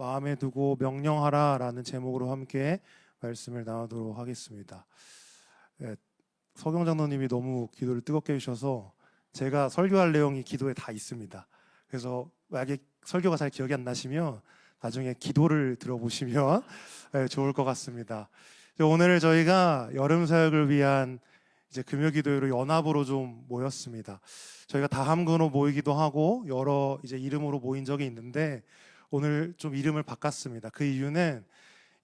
마음에 두고 명령하라 라는 제목으로 함께 말씀을 나누도록 하겠습니다. 예, 서경 장로님이 너무 기도를 뜨겁게 해주셔서 제가 설교할 내용이 기도에 다 있습니다. 그래서 만약에 설교가 잘 기억이 안 나시면 나중에 기도를 들어보시면 좋을 것 같습니다. 오늘 저희가 여름 사역을 위한 이제 금요기도회로 연합으로 좀 모였습니다. 저희가 다함근으로 모이기도 하고 여러 이제 이름으로 모인 적이 있는데 오늘 좀 이름을 바꿨습니다. 그 이유는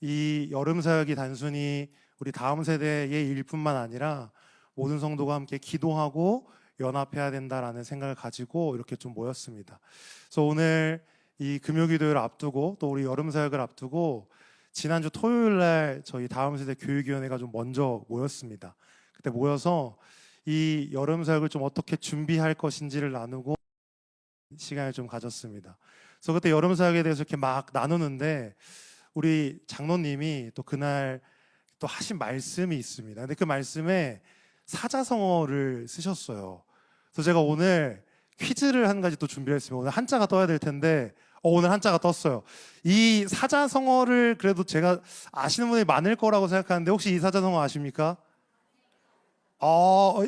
이 여름 사역이 단순히 우리 다음 세대의 일뿐만 아니라 모든 성도가 함께 기도하고 연합해야 된다라는 생각을 가지고 이렇게 좀 모였습니다. 그래서 오늘 이 금요기도회를 앞두고 또 우리 여름 사역을 앞두고 지난주 토요일 날 저희 다음 세대 교육위원회가 좀 먼저 모였습니다. 그때 모여서 이 여름 사역을 좀 어떻게 준비할 것인지를 나누고 시간을 좀 가졌습니다. 그래서 그때 여름 사역에 대해서 이렇게 막 나누는데 우리 장로님이 또 그날 또 하신 말씀이 있습니다. 근데 그 말씀에 사자성어를 쓰셨어요. 그래서 제가 오늘 퀴즈를 한 가지 또 준비했습니다. 오늘 한자가 떠야 될 텐데 오늘 한자가 떴어요. 이 사자성어를 그래도 제가 아시는 분이 많을 거라고 생각하는데 혹시 이 사자성어 아십니까?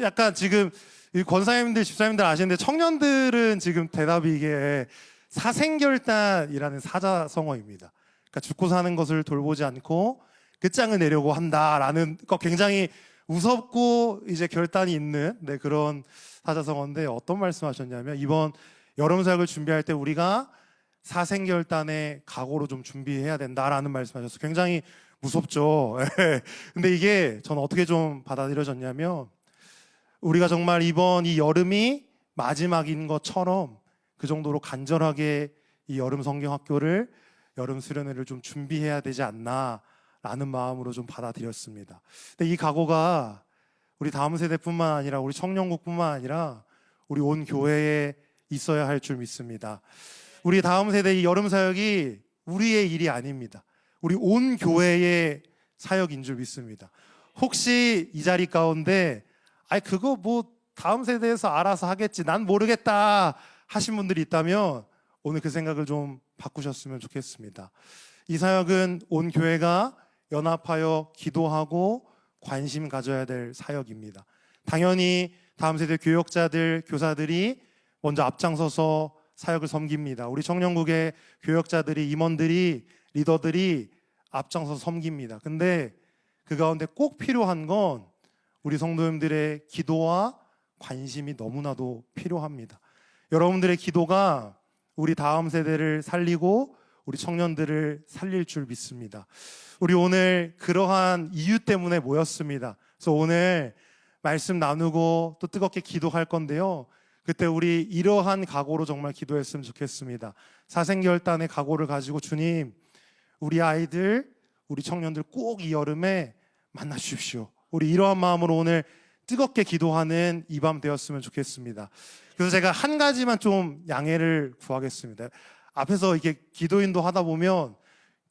약간 지금 권사님들, 집사님들 아시는데 청년들은 지금 대답이 이게 사생결단이라는 사자성어입니다. 그러니까 죽고 사는 것을 돌보지 않고 끝장을 내려고 한다라는 거 굉장히 무섭고 이제 결단이 있는 그런 사자성어인데 어떤 말씀하셨냐면 이번 여름 사역을 준비할 때 우리가 사생결단의 각오로 좀 준비해야 된다라는 말씀하셨어요. 굉장히 무섭죠. 근데 이게 저는 어떻게 좀 받아들여졌냐면 우리가 정말 이번 이 여름이 마지막인 것처럼 그 정도로 간절하게 이 여름 성경학교를 여름 수련회를 좀 준비해야 되지 않나라는 마음으로 좀 받아들였습니다. 근데 이 각오가 우리 다음 세대뿐만 아니라 우리 청년국뿐만 아니라 우리 온 교회에 있어야 할 줄 믿습니다. 우리 다음 세대 이 여름 사역이 우리의 일이 아닙니다. 우리 온 교회의 사역인 줄 믿습니다. 혹시 이 자리 가운데 그거 뭐 다음 세대에서 알아서 하겠지 난 모르겠다 하신 분들이 있다면 오늘 그 생각을 좀 바꾸셨으면 좋겠습니다. 이 사역은 온 교회가 연합하여 기도하고 관심 가져야 될 사역입니다. 당연히 다음 세대 교역자들, 교사들이 먼저 앞장서서 사역을 섬깁니다. 우리 청년국의 교역자들이, 임원들이, 리더들이 앞장서서 섬깁니다. 근데 그 가운데 꼭 필요한 건 우리 성도님들의 기도와 관심이 너무나도 필요합니다. 여러분들의 기도가 우리 다음 세대를 살리고 우리 청년들을 살릴 줄 믿습니다. 우리 오늘 그러한 이유 때문에 모였습니다. 그래서 오늘 말씀 나누고 또 뜨겁게 기도할 건데요. 그때 우리 이러한 각오로 정말 기도했으면 좋겠습니다. 사생결단의 각오를 가지고 주님, 우리 아이들, 우리 청년들 꼭 이 여름에 만나 주십시오. 우리 이러한 마음으로 오늘 뜨겁게 기도하는 이 밤 되었으면 좋겠습니다. 그래서 제가 한 가지만 좀 양해를 구하겠습니다. 앞에서 이게 기도인도 하다 보면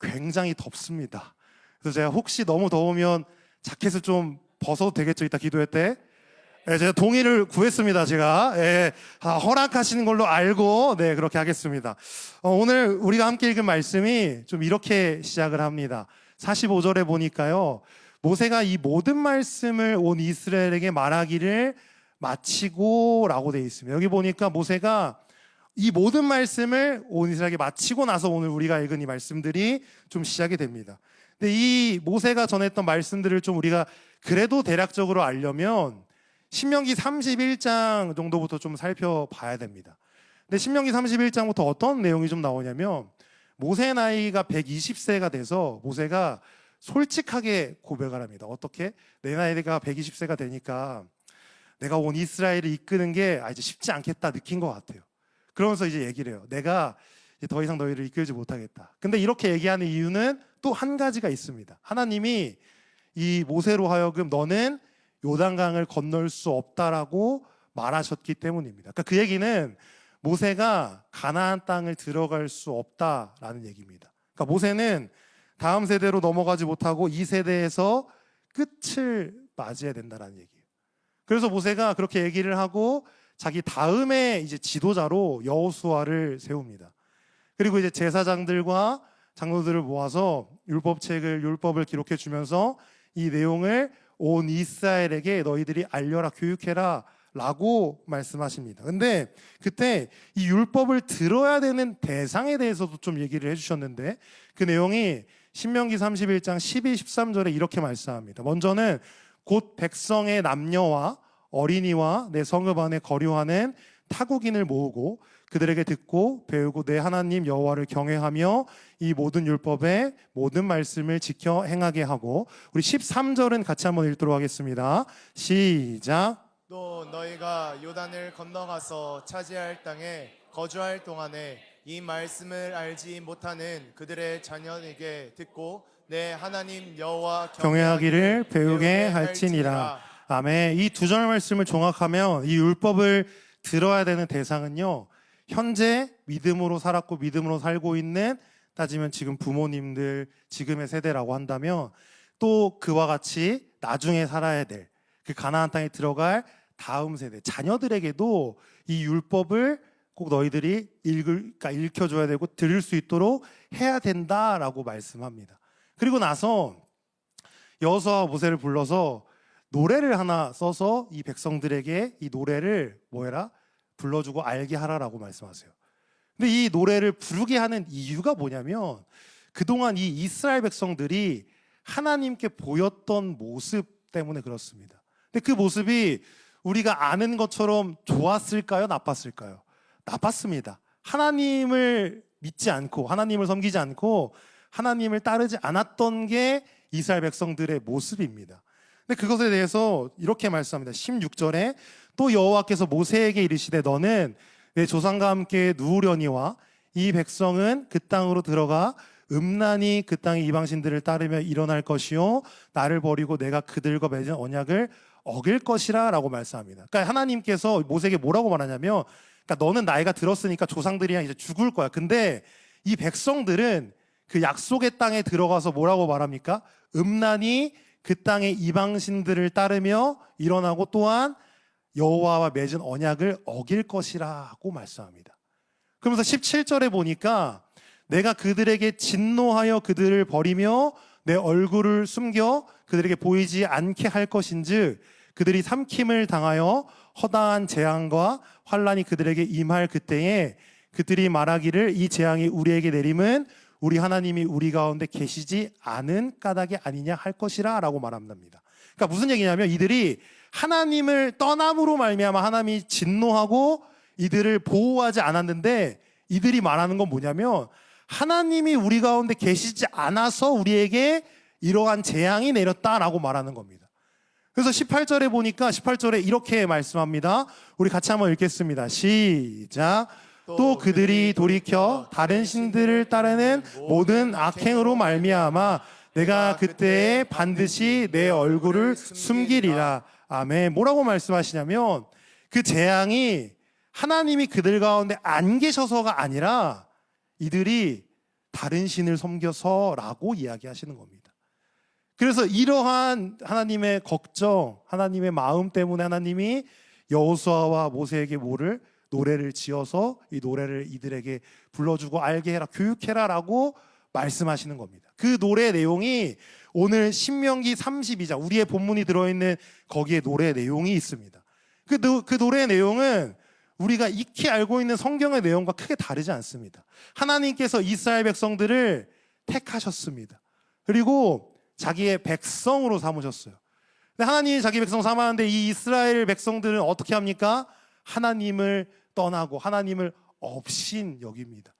굉장히 덥습니다. 그래서 제가 혹시 너무 더우면 자켓을 좀 벗어도 되겠죠? 이따 기도회 때? 제가 동의를 구했습니다. 제가 허락하시는 걸로 알고 그렇게 하겠습니다. 오늘 우리가 함께 읽은 말씀이 좀 이렇게 시작을 합니다. 45절에 보니까요, 모세가 이 모든 말씀을 온 이스라엘에게 말하기를 마치고 라고 되어 있습니다. 여기 보니까 모세가 이 모든 말씀을 온 이스라엘에게 마치고 나서 오늘 우리가 읽은 이 말씀들이 좀 시작이 됩니다. 근데 이 모세가 전했던 말씀들을 좀 우리가 그래도 대략적으로 알려면 신명기 31장 정도부터 좀 살펴봐야 됩니다. 근데 신명기 31장부터 어떤 내용이 좀 나오냐면 모세 나이가 120세가 돼서 모세가 솔직하게 고백을 합니다. 어떻게? 내 나이가 120세가 되니까 내가 온 이스라엘을 이끄는 게 이제 쉽지 않겠다 느낀 것 같아요. 그러면서 이제 얘기를 해요. 내가 이제 더 이상 너희를 이끌지 못하겠다. 근데 이렇게 얘기하는 이유는 또 한 가지가 있습니다. 하나님이 이 모세로 하여금 너는 요단강을 건널 수 없다라고 말하셨기 때문입니다. 그러니까 그 얘기는 모세가 가나안 땅을 들어갈 수 없다라는 얘기입니다. 그러니까 모세는 다음 세대로 넘어가지 못하고 이 세대에서 끝을 맞이해야 된다라는 얘기예요. 그래서 모세가 그렇게 얘기를 하고 자기 다음에 이제 지도자로 여호수아를 세웁니다. 그리고 이제 제사장들과 장로들을 모아서 율법을 기록해 주면서 이 내용을 온 이스라엘에게 너희들이 알려라, 교육해라 라고 말씀하십니다. 근데 그때 이 율법을 들어야 되는 대상에 대해서도 좀 얘기를 해주셨는데, 그 내용이 신명기 31장 12, 13절에 이렇게 말씀합니다. 먼저는 곧 백성의 남녀와 어린이와 내 성읍 안에 거류하는 타국인을 모으고 그들에게 듣고 배우고 내 하나님 여호와를 경외하며 이 모든 율법의 모든 말씀을 지켜 행하게 하고, 우리 13절은 같이 한번 읽도록 하겠습니다. 시작. 또 너희가 요단을 건너가서 차지할 땅에 거주할 동안에 이 말씀을 알지 못하는 그들의 자녀에게 듣고 내 하나님 여호와 경외하기를 배우게 할지니라. 아멘. 이 두 절 말씀을 종합하면 이 율법을 들어야 되는 대상은요, 현재 믿음으로 살았고 믿음으로 살고 있는, 따지면 지금 부모님들, 지금의 세대라고 한다면, 또 그와 같이 나중에 살아야 될 그 가나안 땅에 들어갈 다음 세대 자녀들에게도 이 율법을 꼭 너희들이 읽혀줘야 되고 들을 수 있도록 해야 된다라고 말씀합니다. 그리고 나서 여호수아와 모세를 불러서 노래를 하나 써서 이 백성들에게 이 노래를 뭐해라? 불러주고 알게 하라라고 말씀하세요. 근데 이 노래를 부르게 하는 이유가 뭐냐면, 그동안 이 이스라엘 백성들이 하나님께 보였던 모습 때문에 그렇습니다. 근데 그 모습이 우리가 아는 것처럼 좋았을까요? 나빴을까요? 나빴습니다. 하나님을 믿지 않고 하나님을 섬기지 않고 하나님을 따르지 않았던 게 이스라엘 백성들의 모습입니다. 근데 그것에 대해서 이렇게 말씀합니다. 16절에 또 여호와께서 모세에게 이르시되 너는 내 조상과 함께 누우려니와 이 백성은 그 땅으로 들어가 음란히 그 땅의 이방신들을 따르며 일어날 것이요 나를 버리고 내가 그들과 맺은 언약을 어길 것이라 라고 말씀합니다. 그러니까 하나님께서 모세에게 뭐라고 말하냐면, 그러니까 너는 나이가 들었으니까 조상들이랑 이제 죽을 거야. 근데 이 백성들은 그 약속의 땅에 들어가서 뭐라고 말합니까? 음란히 그 땅의 이방신들을 따르며 일어나고 또한 여호와와 맺은 언약을 어길 것이라고 말씀합니다. 그러면서 17절에 보니까 내가 그들에게 진노하여 그들을 버리며 내 얼굴을 숨겨 그들에게 보이지 않게 할 것인즉 그들이 삼킴을 당하여 허다한 재앙과 환란이 그들에게 임할 그때에 그들이 말하기를 이 재앙이 우리에게 내림은 우리 하나님이 우리 가운데 계시지 않은 까닭이 아니냐 할 것이라 라고 말합니다. 그러니까 무슨 얘기냐면, 이들이 하나님을 떠남으로 말미암아 하나님이 진노하고 이들을 보호하지 않았는데, 이들이 말하는 건 뭐냐면 하나님이 우리 가운데 계시지 않아서 우리에게 이러한 재앙이 내렸다라고 말하는 겁니다. 그래서 18절에 보니까 18절에 이렇게 말씀합니다. 우리 같이 한번 읽겠습니다. 시작. 또 그들이 돌이켜 다른 신들을 따르는 모든 악행으로 말미암아 내가 그때에 반드시 내 얼굴을 숨기리라. 아멘. 뭐라고 말씀하시냐면, 그 재앙이 하나님이 그들 가운데 안 계셔서가 아니라 이들이 다른 신을 섬겨서라고 이야기하시는 겁니다. 그래서 이러한 하나님의 걱정, 하나님의 마음 때문에 하나님이 여호수아와 모세에게 노래를 지어서 이 노래를 이들에게 불러주고 알게 해라, 교육해라 라고 말씀하시는 겁니다. 그 노래 내용이 오늘 신명기 32장, 우리의 본문이 들어있는 거기에 노래 내용이 있습니다. 그 노래 내용은 우리가 익히 알고 있는 성경의 내용과 크게 다르지 않습니다. 하나님께서 이스라엘 백성들을 택하셨습니다. 그리고 자기의 백성으로 삼으셨어요. 근데 하나님이 자기 백성 삼았는데 이 이스라엘 백성들은 어떻게 합니까? 하나님을 떠나고 하나님을 업신 여깁니다.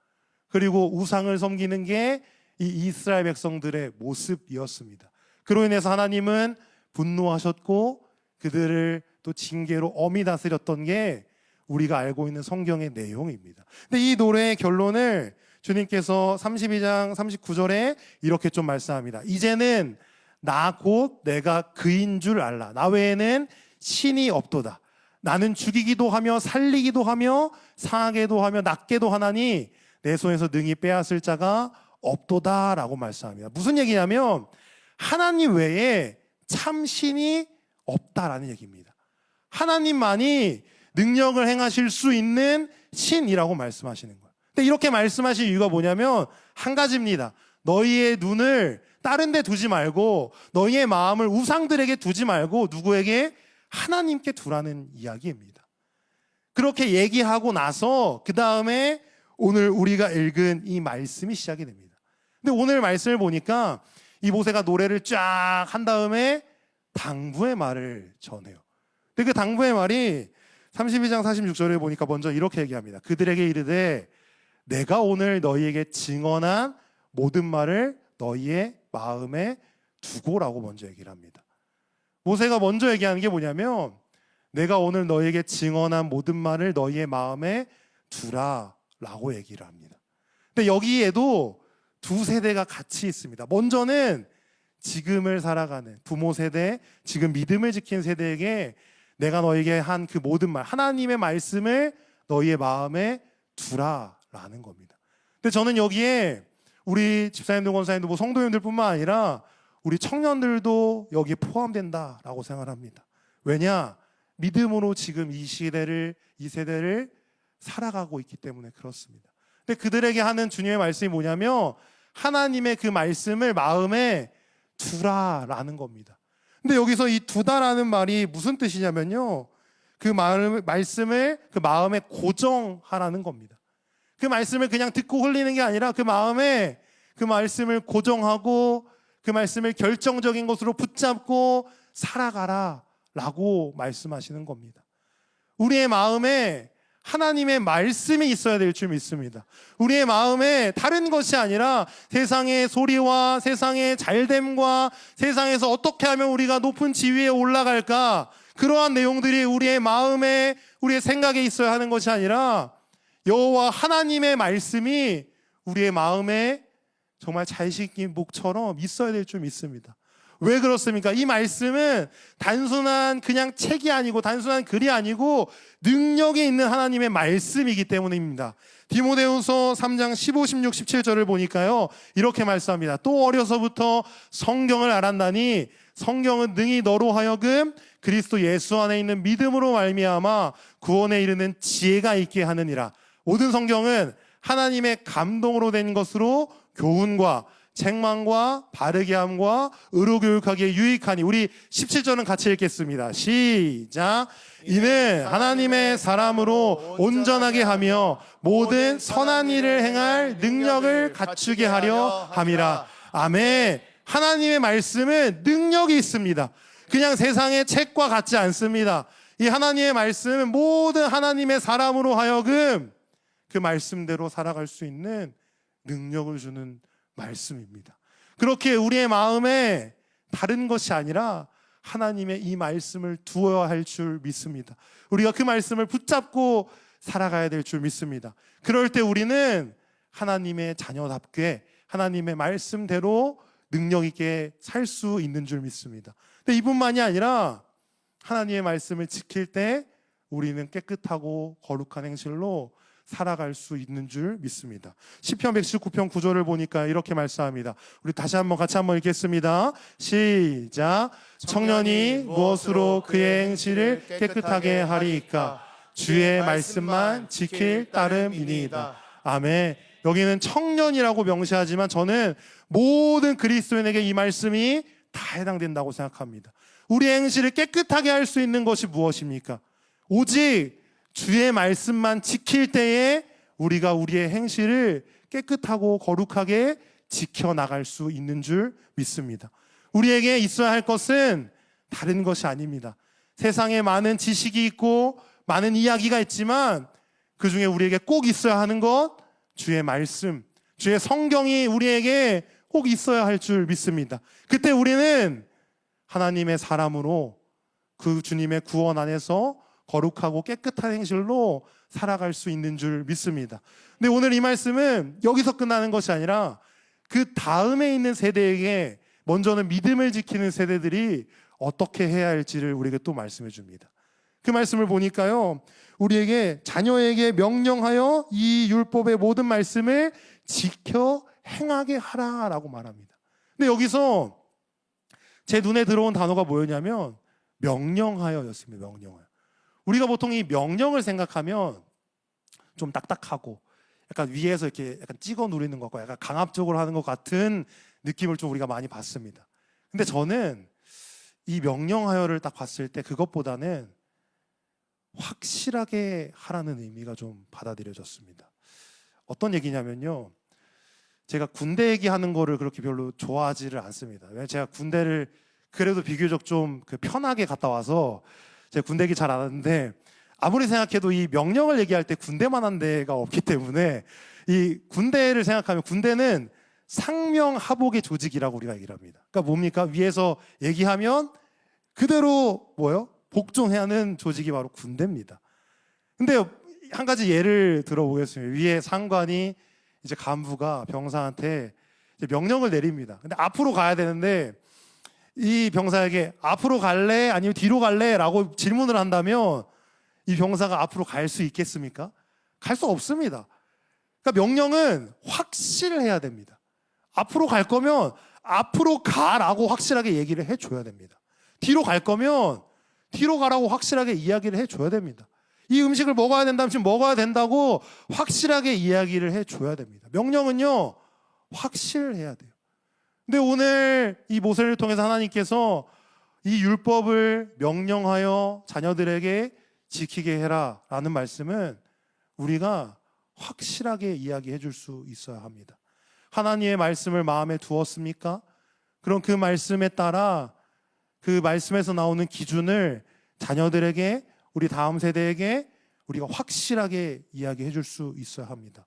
그리고 우상을 섬기는 게 이 이스라엘 백성들의 모습이었습니다. 그로 인해서 하나님은 분노하셨고 그들을 또 징계로 엄히 다스렸던 게 우리가 알고 있는 성경의 내용입니다. 근데 이 노래의 결론을 주님께서 32장 39절에 이렇게 좀 말씀합니다. 이제는 나 곧 내가 그인 줄 알라. 나 외에는 신이 없도다. 나는 죽이기도 하며 살리기도 하며 상하게도 하며 낫게도 하나니 내 손에서 능히 빼앗을 자가 없도다 라고 말씀합니다. 무슨 얘기냐면 하나님 외에 참 신이 없다라는 얘기입니다. 하나님만이 능력을 행하실 수 있는 신이라고 말씀하시는 거예요. 근데 이렇게 말씀하실 이유가 뭐냐면 한 가지입니다. 너희의 눈을 다른 데 두지 말고 너희의 마음을 우상들에게 두지 말고 누구에게? 하나님께 두라는 이야기입니다. 그렇게 얘기하고 나서 그 다음에 오늘 우리가 읽은 이 말씀이 시작이 됩니다. 근데 오늘 말씀을 보니까 이 모세가 노래를 쫙 한 다음에 당부의 말을 전해요. 근데 그 당부의 말이 32장 46절에 보니까 먼저 이렇게 얘기합니다. 그들에게 이르되 내가 오늘 너희에게 증언한 모든 말을 너희의 마음에 두고라고 먼저 얘기를 합니다. 모세가 먼저 얘기하는 게 뭐냐면 내가 오늘 너희에게 증언한 모든 말을 너희의 마음에 두라라고 얘기를 합니다. 근데 여기에도 두 세대가 같이 있습니다. 먼저는 지금을 살아가는 부모 세대, 지금 믿음을 지킨 세대에게 내가 너에게 한 그 모든 말, 하나님의 말씀을 너희의 마음에 두라라는 겁니다. 근데 저는 여기에 우리 집사님들, 권사님들, 뭐 성도님들뿐만 아니라 우리 청년들도 여기에 포함된다라고 생각합니다. 왜냐? 믿음으로 지금 이 세대를 살아가고 있기 때문에 그렇습니다. 근데 그들에게 하는 주님의 말씀이 뭐냐면 하나님의 그 말씀을 마음에 두라라는 겁니다. 근데 여기서 이 두다라는 말이 무슨 뜻이냐면요, 그 말씀을 그 마음에 고정하라는 겁니다. 그 말씀을 그냥 듣고 흘리는 게 아니라 그 마음에 그 말씀을 고정하고 그 말씀을 결정적인 것으로 붙잡고 살아가라 라고 말씀하시는 겁니다. 우리의 마음에 하나님의 말씀이 있어야 될 줄 믿습니다. 우리의 마음에 다른 것이 아니라 세상의 소리와 세상의 잘됨과 세상에서 어떻게 하면 우리가 높은 지위에 올라갈까, 그러한 내용들이 우리의 마음에, 우리의 생각에 있어야 하는 것이 아니라 여호와 하나님의 말씀이 우리의 마음에 정말 잘 씻긴 목처럼 있어야 될 줄 믿습니다. 왜 그렇습니까? 이 말씀은 단순한 그냥 책이 아니고 단순한 글이 아니고 능력이 있는 하나님의 말씀이기 때문입니다. 디모데후서 3장 15, 16, 17절을 보니까요, 이렇게 말씀합니다. 또 어려서부터 성경을 알았나니 성경은 능히 너로 하여금 그리스도 예수 안에 있는 믿음으로 말미암아 구원에 이르는 지혜가 있게 하느니라. 모든 성경은 하나님의 감동으로 된 것으로 교훈과 책망과 바르게 함과 의로 교육하기에 유익하니. 우리 17절은 같이 읽겠습니다. 시작. 이는 하나님의 사람으로 온전하게 하며 모든 선한 일을 행할 능력을 갖추게 하려 함이라. 아멘. 하나님의 말씀은 능력이 있습니다. 그냥 세상의 책과 같지 않습니다. 이 하나님의 말씀은 모든 하나님의 사람으로 하여금 그 말씀대로 살아갈 수 있는 능력을 주는 말씀입니다. 그렇게 우리의 마음에 다른 것이 아니라 하나님의 이 말씀을 두어야 할 줄 믿습니다. 우리가 그 말씀을 붙잡고 살아가야 될 줄 믿습니다. 그럴 때 우리는 하나님의 자녀답게 하나님의 말씀대로 능력 있게 살 수 있는 줄 믿습니다. 근데 이뿐만이 아니라 하나님의 말씀을 지킬 때 우리는 깨끗하고 거룩한 행실로 살아갈 수 있는 줄 믿습니다. 시편 119편 9절을 보니까 이렇게 말씀합니다. 우리 다시 한번 같이 한번 읽겠습니다. 시작. 청년이 무엇으로 그의 행실을 깨끗하게 하리이까? 주의 말씀만 지킬 따름이니이다. 아멘. 여기는 청년이라고 명시하지만 저는 모든 그리스도인에게 이 말씀이 다 해당된다고 생각합니다. 우리의 행실을 깨끗하게 할 수 있는 것이 무엇입니까? 오직 주의 말씀만 지킬 때에 우리가 우리의 행실을 깨끗하고 거룩하게 지켜나갈 수 있는 줄 믿습니다. 우리에게 있어야 할 것은 다른 것이 아닙니다. 세상에 많은 지식이 있고 많은 이야기가 있지만 그 중에 우리에게 꼭 있어야 하는 것, 주의 말씀, 주의 성경이 우리에게 꼭 있어야 할 줄 믿습니다. 그때 우리는 하나님의 사람으로 그 주님의 구원 안에서 거룩하고 깨끗한 행실로 살아갈 수 있는 줄 믿습니다. 근데 오늘 이 말씀은 여기서 끝나는 것이 아니라 그 다음에 있는 세대에게 먼저는 믿음을 지키는 세대들이 어떻게 해야 할지를 우리에게 또 말씀해 줍니다. 그 말씀을 보니까요, 우리에게 자녀에게 명령하여 이 율법의 모든 말씀을 지켜 행하게 하라라고 말합니다. 근데 여기서 제 눈에 들어온 단어가 뭐였냐면 명령하여였습니다. 명령하여. 우리가 보통 이 명령을 생각하면 좀 딱딱하고 약간 위에서 이렇게 약간 찍어 누리는 것과 약간 강압적으로 하는 것 같은 느낌을 좀 우리가 많이 받습니다. 근데 저는 이 명령하여를 딱 봤을 때 그것보다는 확실하게 하라는 의미가 좀 받아들여졌습니다. 어떤 얘기냐면요, 제가 군대 얘기하는 거를 그렇게 별로 좋아하지를 않습니다. 왜냐면 제가 군대를 그래도 비교적 좀 편하게 갔다 와서 제가 군대 얘기 잘 안 하는데, 아무리 생각해도 이 명령을 얘기할 때 군대만한 데가 없기 때문에 이 군대를 생각하면 군대는 상명하복의 조직이라고 우리가 얘기를 합니다. 그러니까 뭡니까? 위에서 얘기하면 그대로 뭐요? 복종해야 하는 조직이 바로 군대입니다. 근데 한 가지 예를 들어보겠습니다. 위에 상관이 이제 간부가 병사한테 이제 명령을 내립니다. 근데 앞으로 가야 되는데 이 병사에게 앞으로 갈래? 아니면 뒤로 갈래? 라고 질문을 한다면 이 병사가 앞으로 갈 수 있겠습니까? 갈 수 없습니다. 그러니까 명령은 확실해야 됩니다. 앞으로 갈 거면 앞으로 가라고 확실하게 얘기를 해줘야 됩니다. 뒤로 갈 거면 뒤로 가라고 확실하게 이야기를 해줘야 됩니다. 이 음식을 먹어야 된다면 지금 먹어야 된다고 확실하게 이야기를 해줘야 됩니다. 명령은요, 확실해야 돼요. 근데 오늘 이 모세를 통해서 하나님께서 이 율법을 명령하여 자녀들에게 지키게 해라 라는 말씀은 우리가 확실하게 이야기해 줄 수 있어야 합니다. 하나님의 말씀을 마음에 두었습니까? 그럼 그 말씀에 따라 그 말씀에서 나오는 기준을 자녀들에게, 우리 다음 세대에게 우리가 확실하게 이야기해 줄 수 있어야 합니다.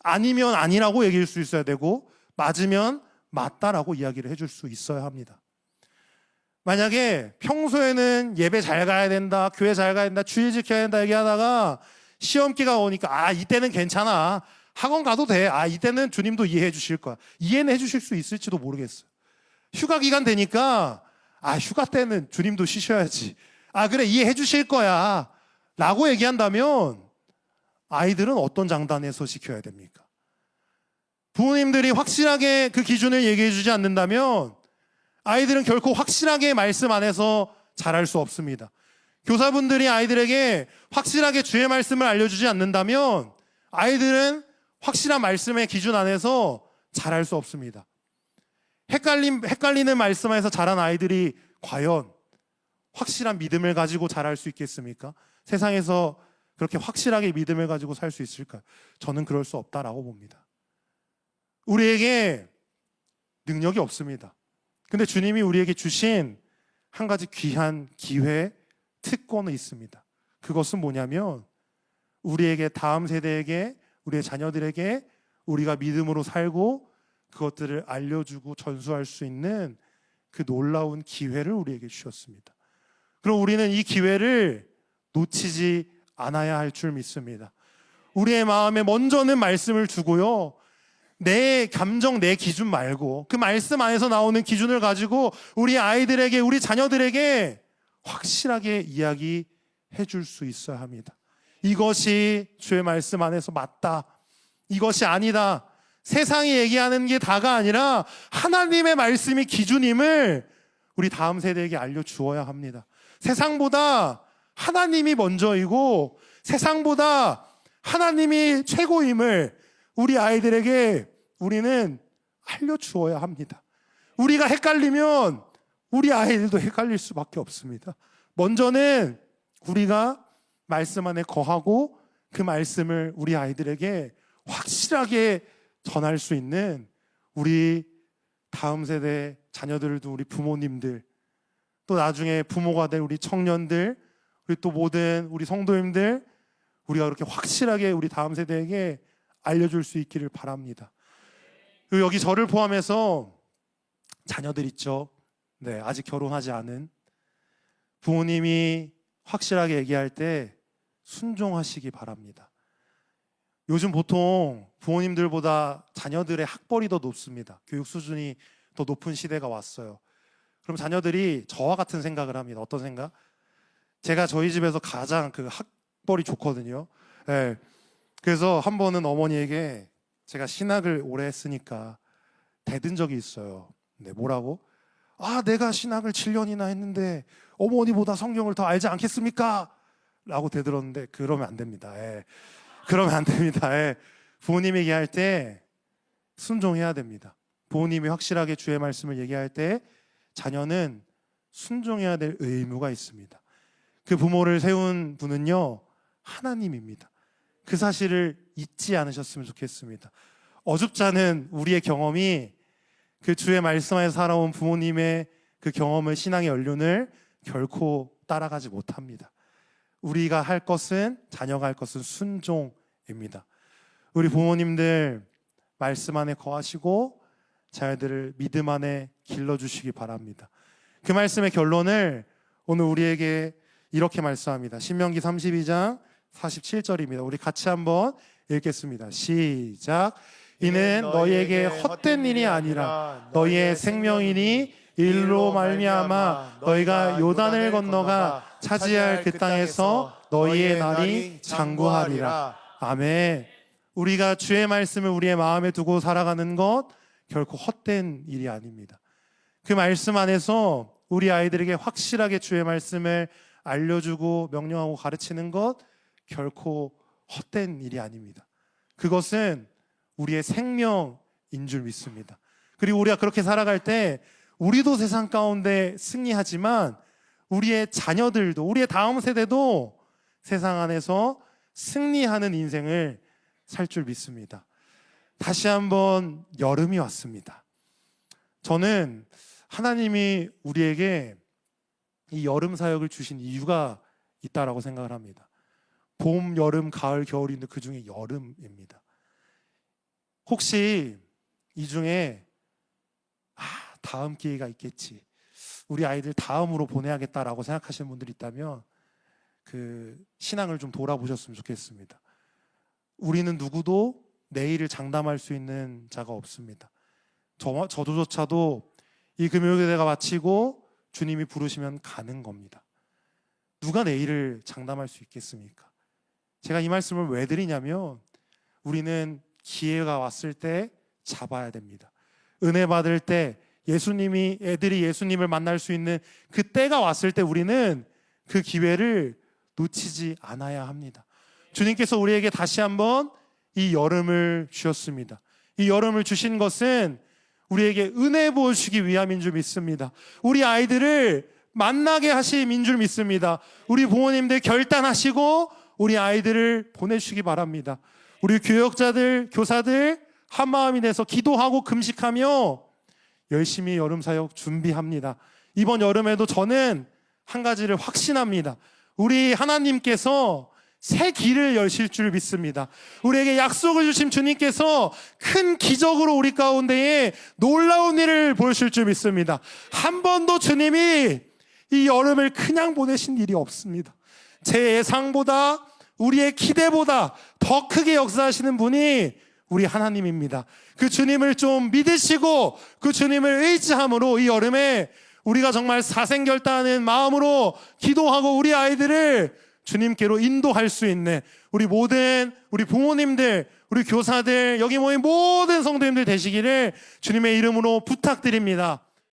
아니면 아니라고 얘기할 수 있어야 되고, 맞으면 맞다라고 이야기를 해줄 수 있어야 합니다. 만약에 평소에는 예배 잘 가야 된다, 교회 잘 가야 된다, 주일 지켜야 된다 얘기하다가 시험기가 오니까 이때는 괜찮아, 학원 가도 돼, 이때는 주님도 이해해 주실 거야, 이해는 해 주실 수 있을지도 모르겠어요. 휴가 기간 되니까 휴가 때는 주님도 쉬셔야지, 그래 이해해 주실 거야 라고 얘기한다면 아이들은 어떤 장단에서 지켜야 됩니까? 부모님들이 확실하게 그 기준을 얘기해 주지 않는다면 아이들은 결코 확실하게 말씀 안에서 자랄 수 없습니다. 교사분들이 아이들에게 확실하게 주의 말씀을 알려주지 않는다면 아이들은 확실한 말씀의 기준 안에서 자랄 수 없습니다. 헷갈리는 말씀 안에서 자란 아이들이 과연 확실한 믿음을 가지고 자랄 수 있겠습니까? 세상에서 그렇게 확실하게 믿음을 가지고 살 수 있을까요? 저는 그럴 수 없다라고 봅니다. 우리에게 능력이 없습니다. 근데 주님이 우리에게 주신 한 가지 귀한 기회, 특권이 있습니다. 그것은 뭐냐면 우리에게, 다음 세대에게, 우리의 자녀들에게 우리가 믿음으로 살고 그것들을 알려주고 전수할 수 있는 그 놀라운 기회를 우리에게 주셨습니다. 그럼 우리는 이 기회를 놓치지 않아야 할 줄 믿습니다. 우리의 마음에 먼저는 말씀을 두고요, 내 감정, 내 기준 말고 그 말씀 안에서 나오는 기준을 가지고 우리 아이들에게, 우리 자녀들에게 확실하게 이야기해 줄 수 있어야 합니다. 이것이 주의 말씀 안에서 맞다, 이것이 아니다, 세상이 얘기하는 게 다가 아니라 하나님의 말씀이 기준임을 우리 다음 세대에게 알려주어야 합니다. 세상보다 하나님이 먼저이고 세상보다 하나님이 최고임을 우리 아이들에게 우리는 알려주어야 합니다. 우리가 헷갈리면 우리 아이들도 헷갈릴 수밖에 없습니다. 먼저는 우리가 말씀 안에 거하고 그 말씀을 우리 아이들에게 확실하게 전할 수 있는 우리 다음 세대 자녀들도, 우리 부모님들, 또 나중에 부모가 될 우리 청년들, 우리 또 모든 우리 성도님들, 우리가 그렇게 확실하게 우리 다음 세대에게 알려줄 수 있기를 바랍니다. 그리고 여기 저를 포함해서 자녀들 있죠. 네, 아직 결혼하지 않은 부모님이 확실하게 얘기할 때 순종하시기 바랍니다. 요즘 보통 부모님들보다 자녀들의 학벌이 더 높습니다. 교육 수준이 더 높은 시대가 왔어요. 그럼 자녀들이 저와 같은 생각을 합니다. 어떤 생각? 제가 저희 집에서 가장 그 학벌이 좋거든요. 네. 그래서 한 번은 어머니에게 제가 신학을 오래 했으니까 대든 적이 있어요. 네, 뭐라고? 내가 신학을 7년이나 했는데 어머니보다 성경을 더 알지 않겠습니까? 라고 대들었는데 그러면 안 됩니다. 예. 그러면 안 됩니다. 예. 부모님 얘기할 때 순종해야 됩니다. 부모님이 확실하게 주의 말씀을 얘기할 때 자녀는 순종해야 될 의무가 있습니다. 그 부모를 세운 분은요, 하나님입니다. 그 사실을 잊지 않으셨으면 좋겠습니다. 어줍지 않은 우리의 경험이 그 주의 말씀 안에 살아온 부모님의 그 경험을, 신앙의 연륜을 결코 따라가지 못합니다. 우리가 할 것은, 자녀가 할 것은 순종입니다. 우리 부모님들 말씀 안에 거하시고 자녀들을 믿음 안에 길러주시기 바랍니다. 그 말씀의 결론을 오늘 우리에게 이렇게 말씀합니다. 신명기 32장 47절입니다. 우리 같이 한번 읽겠습니다. 시작. 이는 너희에게 헛된 일이 아니라 너희의 생명이니 일로 말미암아 너희가 요단을 건너가 차지할 그 땅에서 너희의 날이 장구하리라. 아멘. 우리가 주의 말씀을 우리의 마음에 두고 살아가는 것 결코 헛된 일이 아닙니다. 그 말씀 안에서 우리 아이들에게 확실하게 주의 말씀을 알려주고 명령하고 가르치는 것 결코 헛된 일이 아닙니다. 그것은 우리의 생명인 줄 믿습니다. 그리고 우리가 그렇게 살아갈 때 우리도 세상 가운데 승리하지만 우리의 자녀들도, 우리의 다음 세대도 세상 안에서 승리하는 인생을 살 줄 믿습니다. 다시 한번 여름이 왔습니다. 저는 하나님이 우리에게 이 여름 사역을 주신 이유가 있다라고 생각을 합니다. 봄, 여름, 가을, 겨울인데 그 중에 여름입니다. 혹시 이 중에 다음 기회가 있겠지, 우리 아이들 다음으로 보내야겠다라고 생각하시는 분들이 있다면 그 신앙을 좀 돌아보셨으면 좋겠습니다. 우리는 누구도 내일을 장담할 수 있는 자가 없습니다. 저조차도 이 금요일대가 마치고 주님이 부르시면 가는 겁니다. 누가 내일을 장담할 수 있겠습니까? 제가 이 말씀을 왜 드리냐면 우리는 기회가 왔을 때 잡아야 됩니다. 은혜 받을 때 애들이 예수님을 만날 수 있는 그 때가 왔을 때 우리는 그 기회를 놓치지 않아야 합니다. 주님께서 우리에게 다시 한번 이 여름을 주셨습니다. 이 여름을 주신 것은 우리에게 은혜 부어주시기 위함인 줄 믿습니다. 우리 아이들을 만나게 하심인 줄 믿습니다. 우리 부모님들 결단하시고 우리 아이들을 보내주시기 바랍니다. 우리 교역자들, 교사들 한마음이 돼서 기도하고 금식하며 열심히 여름 사역 준비합니다. 이번 여름에도 저는 한 가지를 확신합니다. 우리 하나님께서 새 길을 여실 줄 믿습니다. 우리에게 약속을 주신 주님께서 큰 기적으로 우리 가운데에 놀라운 일을 보여주실 줄 믿습니다. 한 번도 주님이 이 여름을 그냥 보내신 일이 없습니다. 제 예상보다, 우리의 기대보다 더 크게 역사하시는 분이 우리 하나님입니다. 그 주님을 좀 믿으시고 그 주님을 의지함으로 이 여름에 우리가 정말 사생결단하는 마음으로 기도하고 우리 아이들을 주님께로 인도할 수 있는 우리 부모님들, 우리 교사들, 여기 모인 모든 성도님들 되시기를 주님의 이름으로 부탁드립니다.